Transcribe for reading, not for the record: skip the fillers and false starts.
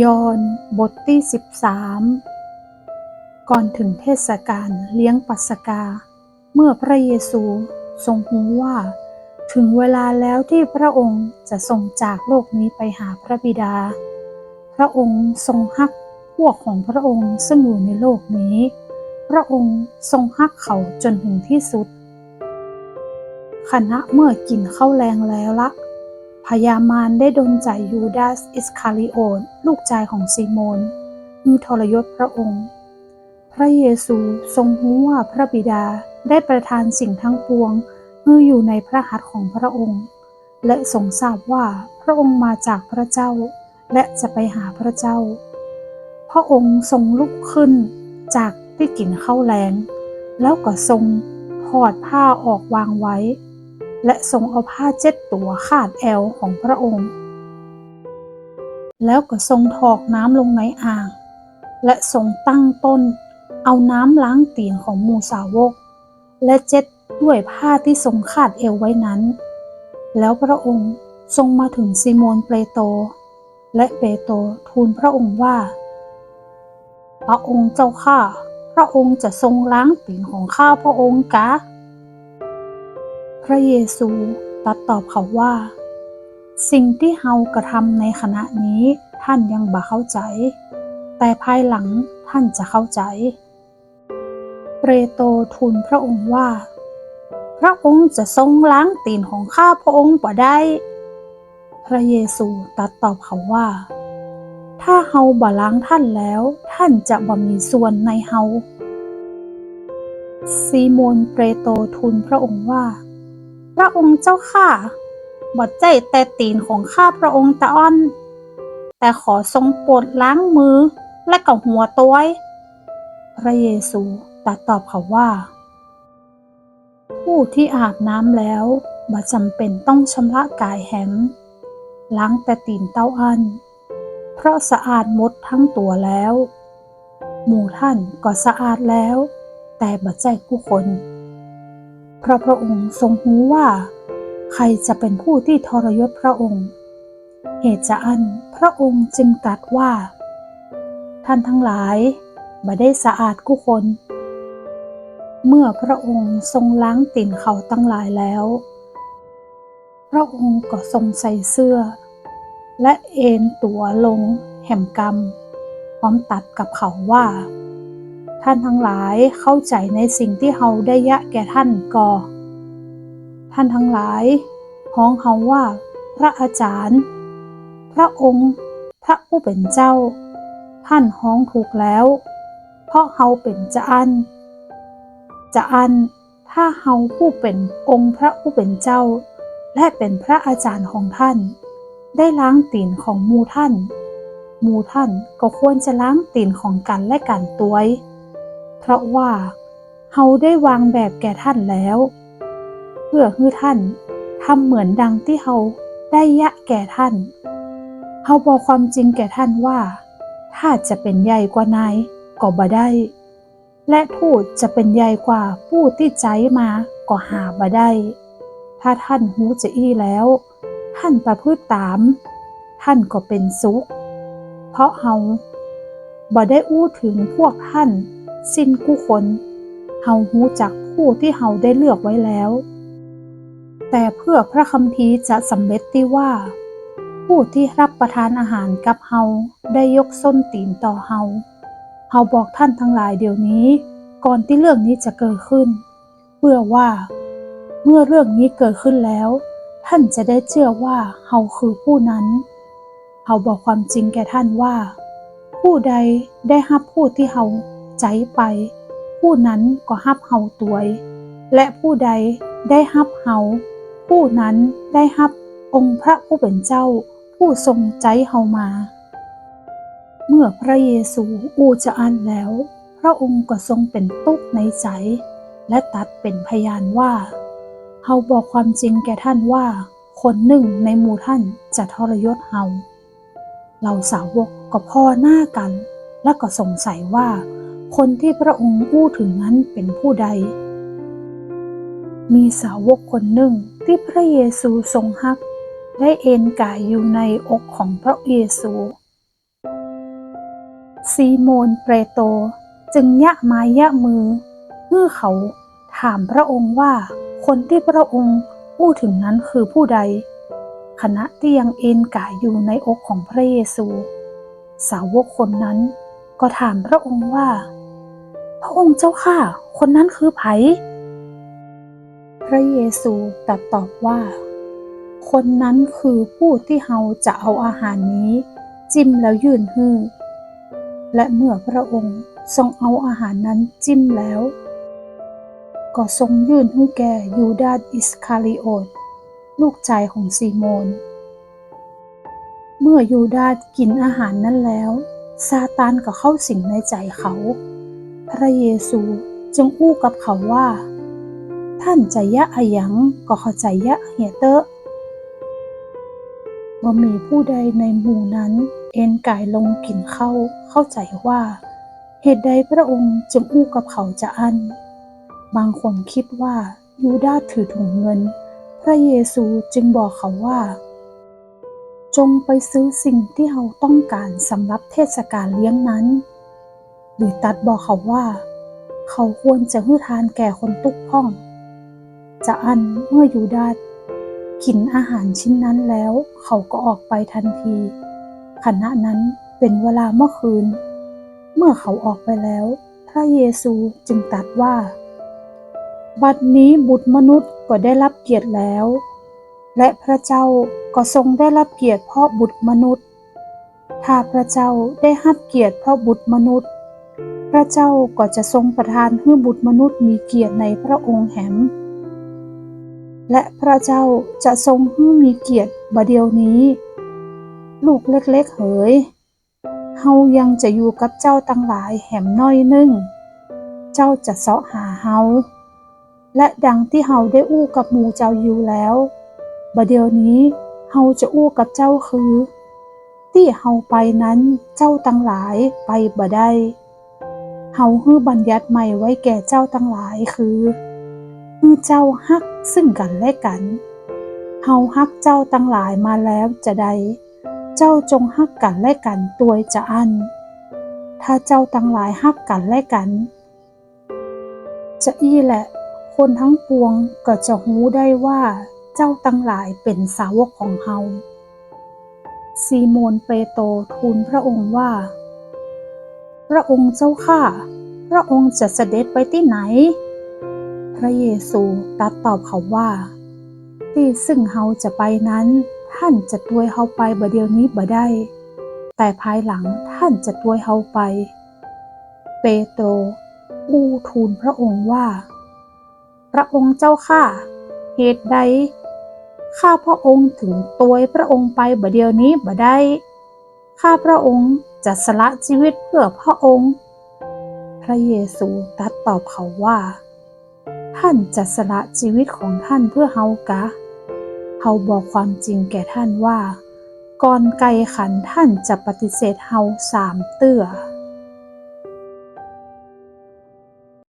ยอห์นบทที่13ก่อนถึงเทศกาลเลี้ยงปัสกาเมื่อพระเยซูทรงรู้ว่าถึงเวลาแล้วที่พระองค์จะทรงจากโลกนี้ไปหาพระบิดาพระองค์ทรงฮักพวกของพระองค์ซึ่งอยู่ในโลกนี้พระองค์ทรงฮักเขาจนถึงที่สุดขณะเมื่อกินข้าวแลงแล้วละพญามารได้ดลใจยูดาสอิสคาริโอตลูกชายของซีโมนมือทรยศพระองค์พระเยซูทรงรู้ว่าพระบิดาได้ประทานสิ่งทั้งปวงมืออยู่ในพระหัตถ์ของพระองค์และทรงทราบว่าพระองค์มาจากพระเจ้าและจะไปหาพระเจ้าพระองค์ทรงลุกขึ้นจากที่กินข้าวแลงแล้วก็ทรงถอดผ้าออกวางไว้และทรงเอาผ้า7 ตัวคาดแอวของพระองค์แล้วก็ทรงถอกน้ำลงในอ่างและทรงตั้งต้นเอาน้ำล้างตีนของหมู่สาวกและเจ็ดด้วยผ้าที่ทรงคาดเอวไว้นั้นแล้วพระองค์ทรงมาถึงซิโมนเปโตรและเปโตรทูลพระองค์ว่าพระองค์เจ้าข้าพระองค์จะทรงล้างตีนของข้าพระองค์กะพระเยซูตรัสตอบเขาว่าสิ่งที่เฮากระทำในขณะนี้ท่านยังบ่เข้าใจแต่ภายหลังท่านจะเข้าใจเปโตรทูลพระองค์ว่าพระองค์จะทรงล้างตีนของข้าพระองค์บ่ได้พระเยซูตรัสตอบเขาว่าถ้าเฮาบ่ล้างท่านแล้วท่านจะบ่มีส่วนในเฮาซีโมนเปโตรทูลพระองค์ว่าพระองค์เจ้าข้าบ่ใจแต่ตีนของข้าพระองค์ตะอ้อนแต่ขอทรงโปรดล้างมือและกับหัวต้วยพระเยซูตรัสตอบเขาว่าผู้ที่อาบน้ำแล้วบ่จำเป็นต้องชำระกายแหมล้างแต่ตีนเต้าอั้นเพราะสะอาดหมดทั้งตัวแล้วหมู่ท่านก็สะอาดแล้วแต่บ่ใจผู้คนเพราะพระองค์ทรงรู้ว่าใครจะเป็นผู้ที่ทรยศพระองค์เหตุฉะนั้นพระองค์จึงตรัสว่าท่านทั้งหลายบ่ได้สะอาดทุกคนเมื่อพระองค์ทรงล้างตีนเขาทั้งหลายแล้วพระองค์ก็ทรงใส่เสื้อและเอนตัวลงแห่มกำพร้อมตัดกับเขาว่าท่านทั้งหลายเข้าใจในสิ่งที่เฮาได้ยะแก่ท่านก่อท่านทั้งหลายฮ้องเฮาว่าพระอาจารย์พระองค์พระผู้เป็นเจ้าท่านฮ้องถูกแล้วเพราะเฮาเป็นจะอันถ้าเฮาผู้เป็นองค์พระผู้เป็นเจ้าและเป็นพระอาจารย์ของท่านได้ล้างตีนของหมู่ท่านก็ควรจะล้างตีนของกันและกันตัวยเพราะว่าเฮาได้วางแบบแก่ท่านแล้วเพื่อให้ท่านทำเหมือนดังที่เฮาได้ยะแก่ท่านเฮาบอกความจริงแก่ท่านว่าถ้าจะเป็นใหญ่กว่านายก็บ่ได้และทูตจะเป็นใหญ่กว่าผู้ที่ใจมาก็หาบ่ได้ถ้าท่านหูจะอี้แล้วท่านประพฤติตามท่านก็เป็นสุขเพราะเฮาบ่ได้อู้ถึงพวกท่านสิ้นผู้คนเฮาหูจักผู้ที่เฮาได้เลือกไว้แล้วแต่เพื่อพระคัมภีร์จะสำเร็จที่ว่าผู้ที่รับประทานอาหารกับเฮาได้ยกส้นตีนต่อเฮาบอกท่านทั้งหลายเดี๋ยวนี้ก่อนที่เรื่องนี้จะเกิดขึ้นเพื่อว่าเมื่อเรื่องนี้เกิดขึ้นแล้วท่านจะได้เชื่อว่าเฮาคือผู้นั้นเฮาบอกความจริงแก่ท่านว่าผู้ใดได้รับผู้ที่เฮาใจไปผู้นั้นก็รับเฮาตัวยและผู้ใดได้รับเฮาผู้นั้นได้รับองค์พระผู้เป็นเจ้าผู้ทรงใจเฮามาเมื่อพระเยซูอู้จะอั้นแล้วพระองค์ก็ทรงเป็นทุกข์ในใจและตรัสเป็นพยานว่าเฮาบอกความจริงแก่ท่านว่าคนหนึ่งในหมู่ท่านจะทรยศเฮาเราสาวกก็พอหน้ากันและก็สงสัยว่าคนที่พระองค์อู้ถึงนั้นเป็นผู้ใดมีสาวกคนหนึ่งที่พระเยซูทรงฮักได้เอนกายอยู่ในอกของพระเยซู ซีโมนเปโตรจึงยะไม้ยะมือเมื่อเขาถามพระองค์ว่าคนที่พระองค์พูดถึงนั้นคือผู้ใดขณะที่ยังเอนกายอยู่ในอกของพระเยซูสาวกคนนั้นก็ถามพระองค์ว่าพระองค์เจ้าข้าคนนั้นคือไผพระเยซูตรัสตอบว่าคนนั้นคือผู้ที่เราจะเอาอาหารนี้จิ้มแล้วยื่นให้และเมื่อพระองค์ทรงเอาอาหารนั้นจิ้มแล้วก็ทรงยื่นให้แก่ยูดาสอิสคาริโอตลูกชายของซีโมนเมื่อยูดาสกินอาหารนั้นแล้วซาตานก็เข้าสิงในใจเขาพระเยซูจึงอู้กับเขาว่าท่านจะยะอะหยังก็เข้าใจยะเหียเตอะบ่มีผู้ใดในหมู่นั้นเอนกายลงกินเข้าใจว่าเหตุใดพระองค์จึงอู้กับเขาจะอั้นบางคนคิดว่ายูดาสถือถุงเงินพระเยซูจึงบอกเขาว่าจงไปซื้อสิ่งที่เราต้องการสำหรับเทศกาลเลี้ยงนั้นหรือตัดบอกเขาว่าเขาควรจะให้ทานแก่คนทุกข์พ่องจะอั้นเมื่อยูดาสกินอาหารชิ้นนั้นแล้วเขาก็ออกไปทันทีขณะนั้นเป็นเวลาเมื่อคืนเมื่อเขาออกไปแล้วพระเยซูจึงตรัสว่าบัดนี้บุตรมนุษย์ก็ได้รับเกียรติแล้วและพระเจ้าก็ทรงได้รับเกียรติเพราะบุตรมนุษย์ถ้าพระเจ้าได้รับเกียรติเพราะบุตรมนุษย์พระเจ้าก็จะทรงประทานให้บุตรมนุษย์มีเกียรติในพระองค์แหมและพระเจ้าจะทรงให้มีเกียรติบัดเดี๋ยวนี้ลูกเล็กๆเอ๋ยเฮายังจะอยู่กับเจ้าตั้งหลายแหมน้อยนึงเจ้าจะเสาะหาเฮาและดังที่เฮาได้อู้กับหมู่เจ้าอยู่แล้วบัดเดี๋ยวนี้เฮาจะอู้กับเจ้าคือที่เฮาไปนั้นเจ้าตั้งหลายไปบ่ได้เฮาฮื้อบัญญัติใหม่ไว้แก่เจ้าตั้งหลายคือฮื้อเจ้าฮักซึ่งกันและกันเฮาฮักเจ้าตั้งหลายมาแล้วจะใดเจ้าจงฮักกันและกันตัวยจะอั้นถ้าเจ้าตั้งหลายฮักกันและกันจะอี้แหละคนทั้งปวงก็จะหูได้ว่าเจ้าตั้งหลายเป็นสาวกของเฮาซีโมนเปโตรทูลพระองค์ว่าพระองค์เจ้าข้าพระองค์จะเสด็จไปที่ไหนพระเยซูตรัสตอบเขาว่าที่ซึ่งเฮาจะไปนั้นท่านจะต้วยเฮาไปบัดเดี๋ยวนี้บ่ได้แต่ภายหลังท่านจะต้วยเฮาไปเปโตรอู้ทูลพระองค์ว่าพระองค์เจ้าข้าเหตุใดข้าพระองค์ถึงต้วยพระองค์ไปบัดเดี๋ยวนี้บ่ได้ข้าพระองค์จะสละชีวิตเพื่อพระองค์พระเยซูตรัสตอบเขาว่าท่านจะสละชีวิตของท่านเพื่อเฮากะเฮาบอกความจริงแก่ท่านว่าก่อนไก่ขันท่านจะปฏิเสธเฮา3 เตื้อ